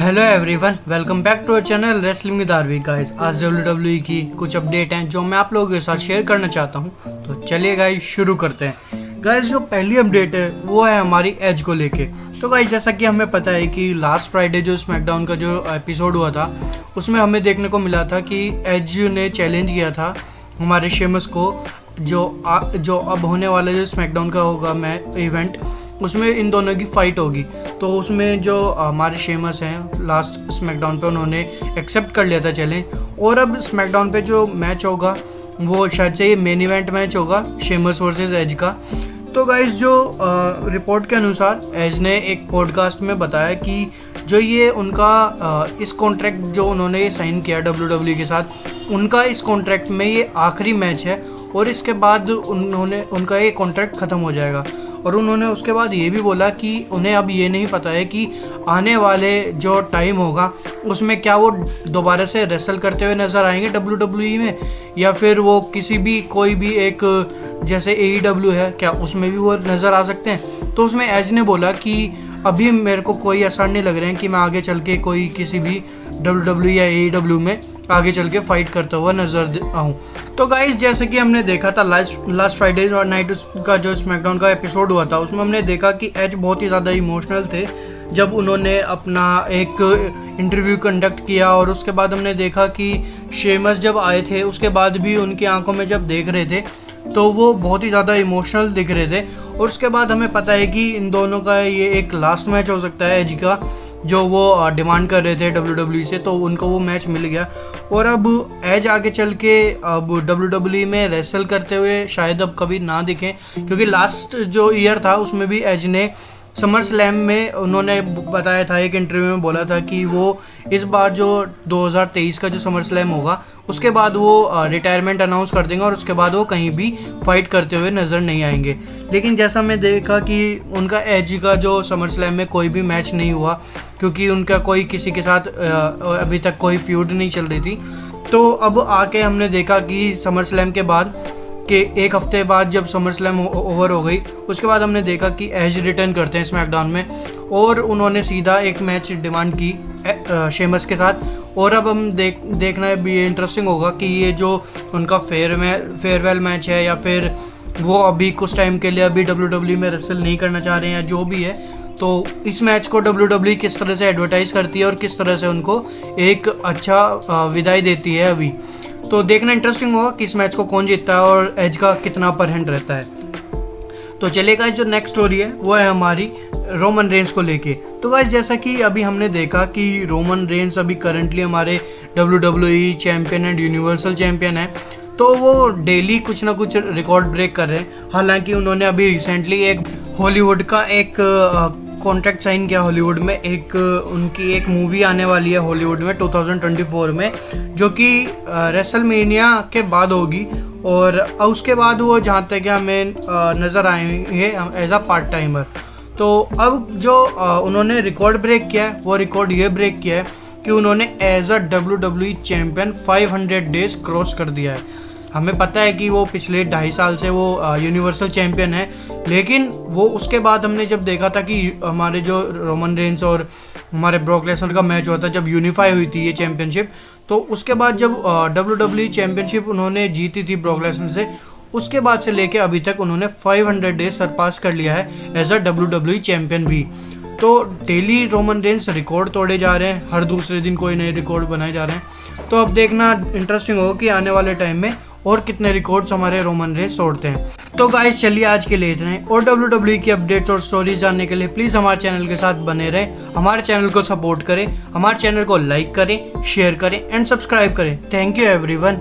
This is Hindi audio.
Hello everyone, welcome back to our channel wrestling with R V. Guys, आज WWE की कुछ अपडेट हैं जो मैं आप लोगों के साथ शेयर करना चाहता हूं। तो चलिए गाइस शुरू करते हैं। गाइस, जो पहली अपडेट है वो है हमारी एज को लेके। तो गाइस, जैसा कि हमें पता है कि लास्ट फ्राइडे जो स्मैकडाउन का जो एपिसोड हुआ था उसमें हमें देखने को मिला था कि एज ने चैलेंज किया था हमारे शेमस को, जो अब होने वाला जो स्मैकडाउन का होगा इवेंट, उसमें इन दोनों की फाइट होगी। तो उसमें जो हमारे शेमस हैं लास्ट स्मैकडाउन पे उन्होंने एक्सेप्ट कर लिया था चैलेंज, और अब स्मैकडाउन पे जो मैच होगा वो शायद से ये मेन इवेंट मैच होगा शेमस वर्सेस एज का। तो गाइस, जो रिपोर्ट के अनुसार एज ने एक पॉडकास्ट में बताया कि जो ये उनका इस कॉन्ट्रैक्ट जो उन्होंने साइन किया WWE के साथ, उनका इस कॉन्ट्रैक्ट में ये आखिरी मैच है और इसके बाद उनका ये कॉन्ट्रैक्ट ख़त्म हो जाएगा। और उन्होंने उसके बाद ये भी बोला कि उन्हें अब ये नहीं पता है कि आने वाले जो टाइम होगा उसमें क्या वो दोबारा से रेसल करते हुए नज़र आएंगे WWE में, या फिर वो कोई भी एक जैसे AEW है क्या उसमें भी वो नज़र आ सकते हैं। तो उसमें एज ने बोला कि अभी मेरे को कोई आसान नहीं लग रहा है कि मैं आगे चल के कोई किसी भी WWE या AEW में आगे चल के फाइट करता हुआ नजर आऊँ। तो गाइस, जैसे कि हमने देखा था लास्ट फ्राइडे और नाइट का जो स्मैकडाउन का एपिसोड हुआ था, उसमें हमने देखा कि एज बहुत ही ज़्यादा इमोशनल थे जब उन्होंने अपना एक इंटरव्यू कंडक्ट किया। और उसके बाद हमने देखा कि शेमस जब आए थे उसके बाद भी उनकी आंखों में जब देख रहे थे तो वो बहुत ही ज़्यादा इमोशनल दिख रहे थे। और उसके बाद हमें पता है कि इन दोनों का ये एक लास्ट मैच हो सकता है एज का, जो वो डिमांड कर रहे थे WWE से, तो उनको वो मैच मिल गया। और अब एज आगे चल के अब WWE में रेसल करते हुए शायद अब कभी ना दिखें, क्योंकि लास्ट जो ईयर था उसमें भी एज ने समर स्लैम में उन्होंने बताया था, एक इंटरव्यू में बोला था कि वो इस बार जो 2023 का जो समर स्लैम होगा उसके बाद वो रिटायरमेंट अनाउंस कर देंगे और उसके बाद वो कहीं भी फाइट करते हुए नज़र नहीं आएंगे। लेकिन जैसा मैं देखा कि उनका एज का जो समर स्लैम में कोई भी मैच नहीं हुआ, क्योंकि उनका कोई किसी के साथ अभी तक कोई फ्यूड नहीं चल रही थी। तो अब आके हमने देखा कि समर स्लैम के बाद कि एक हफ्ते बाद जब समर स्लैम ओवर हो गई उसके बाद हमने देखा कि एज रिटर्न करते हैं स्मैकडाउन में, और उन्होंने सीधा एक मैच डिमांड की शेमस के साथ। और अब हम देखना भी इंटरेस्टिंग होगा कि ये जो उनका फेयरवेल मैच है या फिर वो अभी कुछ टाइम के लिए अभी WWE में रेसल नहीं करना चाह रहे हैं या जो भी है, तो इस मैच को WWE किस तरह से एडवर्टाइज़ करती है और किस तरह से उनको एक अच्छा विदाई देती है अभी। तो देखना इंटरेस्टिंग होगा कि इस मैच को कौन जीतता है और एज का कितना अपर हैंड रहता है। तो चलिए गाइस, जो नेक्स्ट स्टोरी है वो है हमारी रोमन रेंस को लेके। तो गाइस, जैसा कि अभी हमने देखा कि रोमन रेंस अभी करंटली हमारे WWE champion and universal champion है, तो वो डेली कुछ ना कुछ रिकॉर्ड ब्रेक कर रहे हैं। हालांकि उन्होंने अभी रिसेंटली एक हॉलीवुड का एक कॉन्ट्रैक्ट साइन किया हॉलीवुड में, उनकी एक मूवी आने वाली है हॉलीवुड में 2024 में, जो कि रेसलमेनिया के बाद होगी। और उसके बाद वो जहाँ तक हमें नज़र आएंगे एज अ पार्ट टाइमर। तो अब जो उन्होंने रिकॉर्ड ब्रेक किया है वो रिकॉर्ड ये ब्रेक किया है कि उन्होंने as a WWE champion 500 days cross कर दिया है। हमें पता है कि वो पिछले 2.5 साल से वो यूनिवर्सल चैम्पियन है, लेकिन वो उसके बाद हमने जब देखा था कि हमारे जो रोमन रेंस और हमारे ब्रॉक लेसनर का मैच हुआ था जब यूनिफाई हुई थी ये चैम्पियनशिप, तो उसके बाद जब WWE चैम्पियनशिप उन्होंने जीती थी ब्रॉक लेसनर से, उसके बाद से लेके अभी तक उन्होंने 500 डेज सरपास कर लिया है एज अ WWE चैम्पियन भी। तो डेली रोमन रेंस रिकॉर्ड तोड़े जा रहे हैं, हर दूसरे दिन कोई नए रिकॉर्ड बनाए जा रहे हैं। तो अब देखना इंटरेस्टिंग होगा कि आने वाले टाइम में और कितने रिकॉर्ड्स हमारे रोमन रेंस तोड़ते हैं। तो गाइस, चलिए आज के लिए इतना ही, और WWE की अपडेट्स और स्टोरीज जानने के लिए प्लीज़ हमारे चैनल के साथ बने रहें। हमारे चैनल को सपोर्ट करें, हमारे चैनल को लाइक करें, शेयर करें एंड सब्सक्राइब करें। Thank you everyone.